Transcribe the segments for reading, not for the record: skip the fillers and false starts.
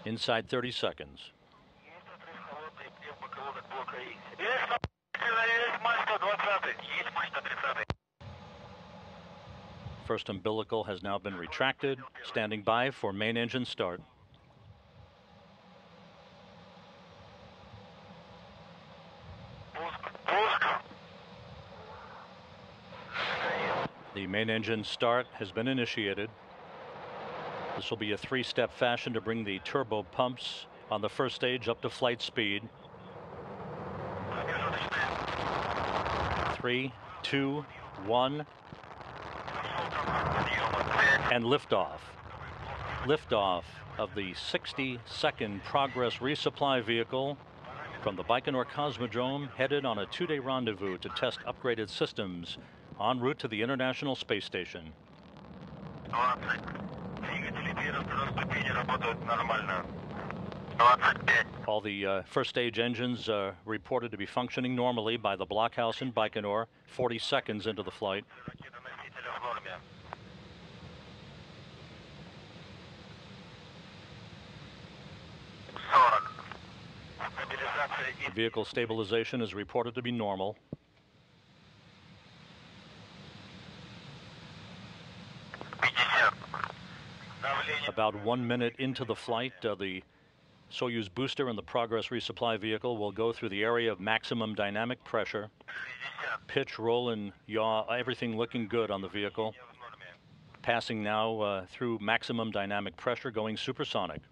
Inside 30 seconds. First umbilical has now been retracted. Standing by for main engine start. The main engine start has been initiated. This will be a three-step fashion to bring the turbo pumps on the first stage up to flight speed. 3, 2, 1. And liftoff. Liftoff of the 60-second Progress resupply vehicle from the Baikonur Cosmodrome, headed on a two-day rendezvous to test upgraded systems en route to the International Space Station. All the first stage engines reported to be functioning normally by the blockhouse in Baikonur 40 seconds into the flight. Vehicle stabilization is reported to be normal. About 1 minute into the flight, the Soyuz booster and the Progress resupply vehicle will go through the area of maximum dynamic pressure. Pitch, roll, and yaw, everything looking good on the vehicle. Passing now through maximum dynamic pressure, going supersonic.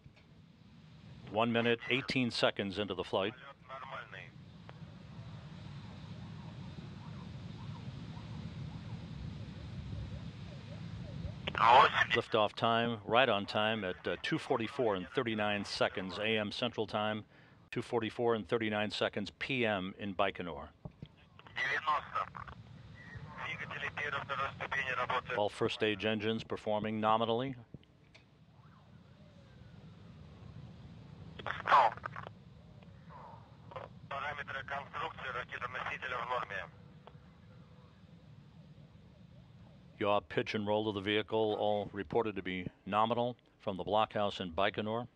1 minute, 18 seconds into the flight. Liftoff time, right on time at 2:44 and 39 seconds a.m. Central Time, 2:44 and 39 seconds p.m. in Baikonur. All first stage engines performing nominally. Yaw, pitch, and roll of the vehicle all reported to be nominal from the blockhouse in Baikonur.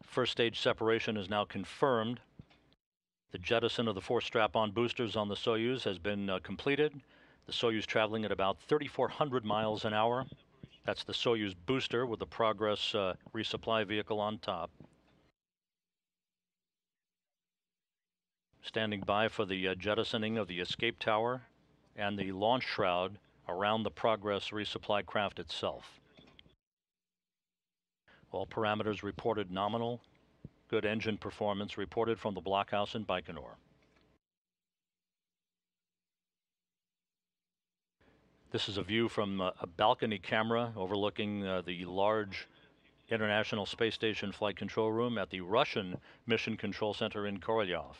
First stage separation is now confirmed. The jettison of the 4 strap-on boosters on the Soyuz has been completed. The Soyuz traveling at about 3,400 miles an hour. That's the Soyuz booster with the Progress resupply vehicle on top. Standing by for the jettisoning of the escape tower and the launch shroud around the Progress resupply craft itself. All parameters reported nominal. Good engine performance reported from the blockhouse in Baikonur. This is a view from a balcony camera overlooking the large International Space Station flight control room at the Russian Mission Control Center in Korolyov.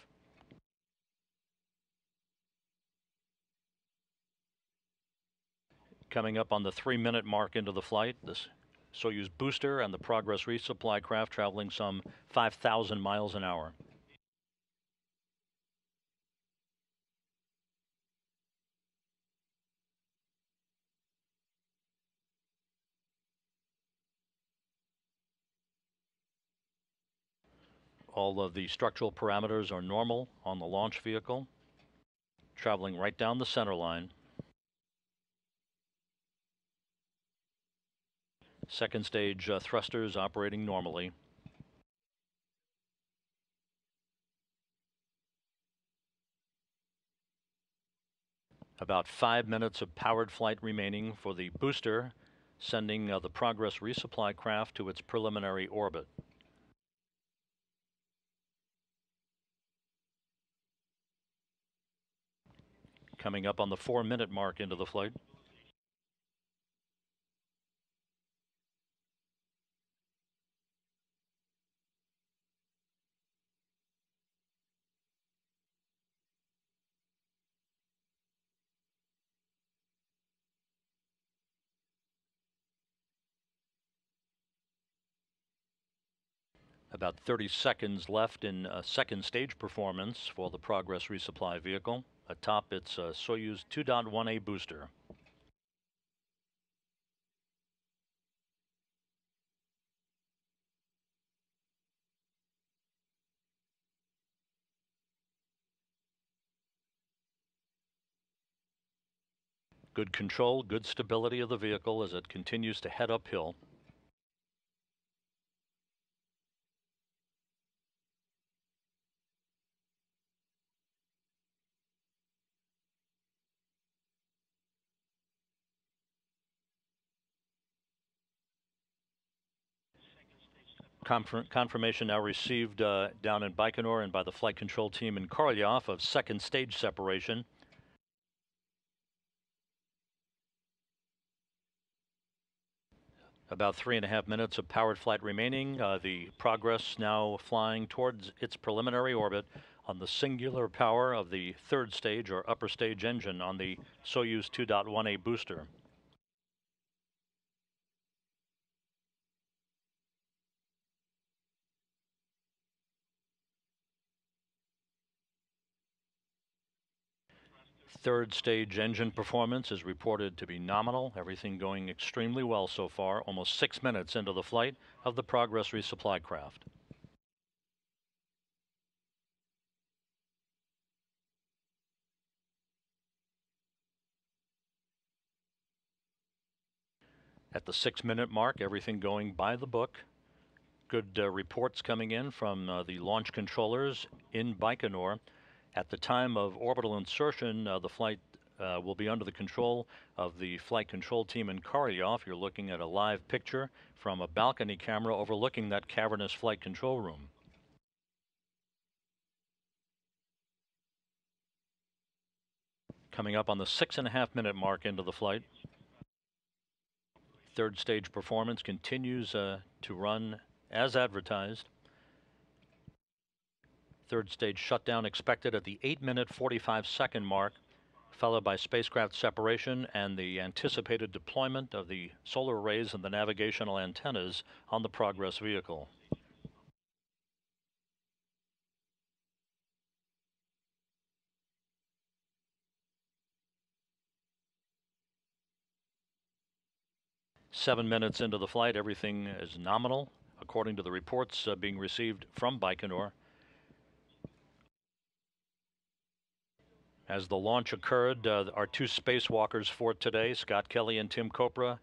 Coming up on the 3-minute mark into the flight, this Soyuz booster and the Progress resupply craft traveling some 5,000 miles an hour. All of the structural parameters are normal on the launch vehicle, traveling right down the center line. Second stage thrusters operating normally. About 5 minutes of powered flight remaining for the booster, sending the Progress resupply craft to its preliminary orbit. Coming up on the 4-minute mark into the flight. About 30 seconds left in second stage performance for the Progress resupply vehicle. Atop its Soyuz 2.1A booster. Good control, good stability of the vehicle as it continues to head uphill. Confirmation now received down in Baikonur and by the flight control team in Korolyov of second stage separation. About 3.5 minutes of powered flight remaining. The Progress now flying towards its preliminary orbit on the singular power of the third stage or upper stage engine on the Soyuz 2.1A booster. Third stage engine performance is reported to be nominal. Everything going extremely well so far, almost 6 minutes into the flight of the Progress resupply craft. At the 6-minute mark, everything going by the book. Good reports coming in from the launch controllers in Baikonur. At the time of orbital insertion, the flight will be under the control of the flight control team in Korolyov. You're looking at a live picture from a balcony camera overlooking that cavernous flight control room. Coming up on the 6.5-minute mark into the flight. Third stage performance continues to run as advertised. Third stage shutdown expected at the 8-minute 45-second mark, followed by spacecraft separation and the anticipated deployment of the solar arrays and the navigational antennas on the Progress vehicle. Seven minutes into the flight, everything is nominal, according to the reports being received from Baikonur. As the launch occurred, our two spacewalkers for today, Scott Kelly and Tim Kopra,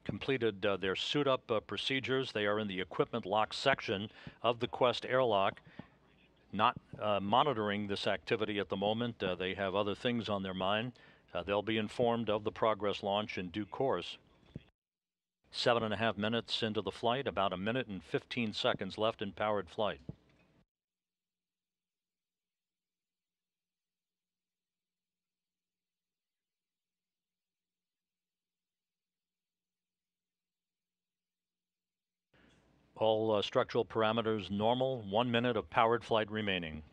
completed their suit-up procedures. They are in the equipment lock section of the Quest airlock, not monitoring this activity at the moment. They have other things on their mind. They'll be informed of the Progress launch in due course. 7.5 minutes into the flight, about 1 minute and 15 seconds left in powered flight. All structural parameters normal. 1 minute of powered flight remaining.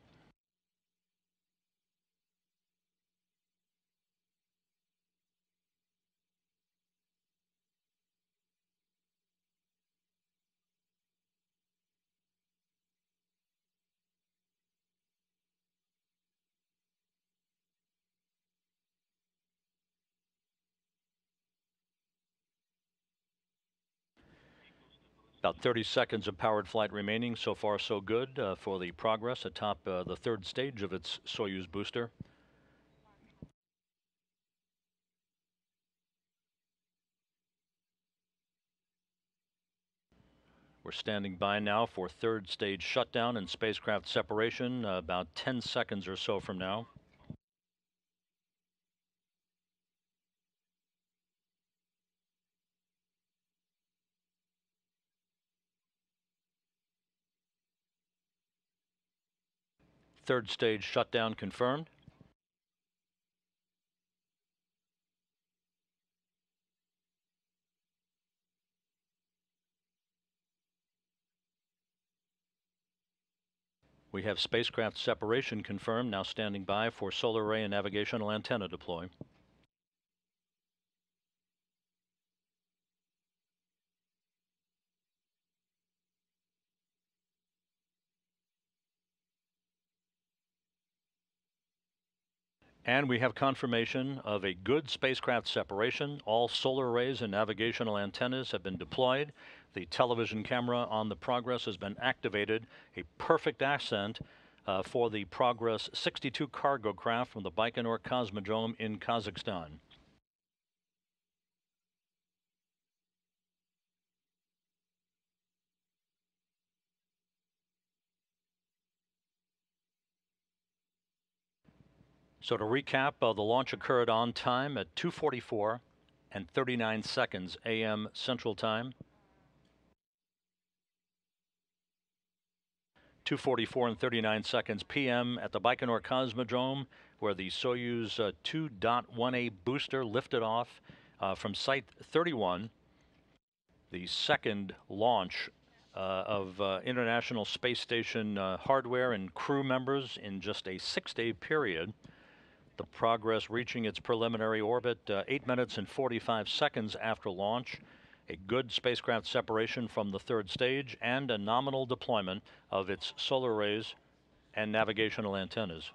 About 30 seconds of powered flight remaining. So far, so good for the Progress atop the third stage of its Soyuz booster. We're standing by now for third stage shutdown and spacecraft separation about 10 seconds or so from now. Third stage shutdown confirmed. We have spacecraft separation confirmed, now standing by for solar array and navigational antenna deploy. And we have confirmation of a good spacecraft separation. All solar arrays and navigational antennas have been deployed. The television camera on the Progress has been activated. A perfect ascent for the Progress 62 cargo craft from the Baikonur Cosmodrome in Kazakhstan. So to recap, the launch occurred on time at 2:44 and 39 seconds a.m. Central Time. 2:44 and 39 seconds p.m. at the Baikonur Cosmodrome, where the Soyuz 2.1A booster lifted off from Site 31, the second launch of International Space Station hardware and crew members in just a 6-day period. The Progress reaching its preliminary orbit 8 minutes and 45 seconds after launch. A good spacecraft separation from the third stage and a nominal deployment of its solar arrays and navigational antennas.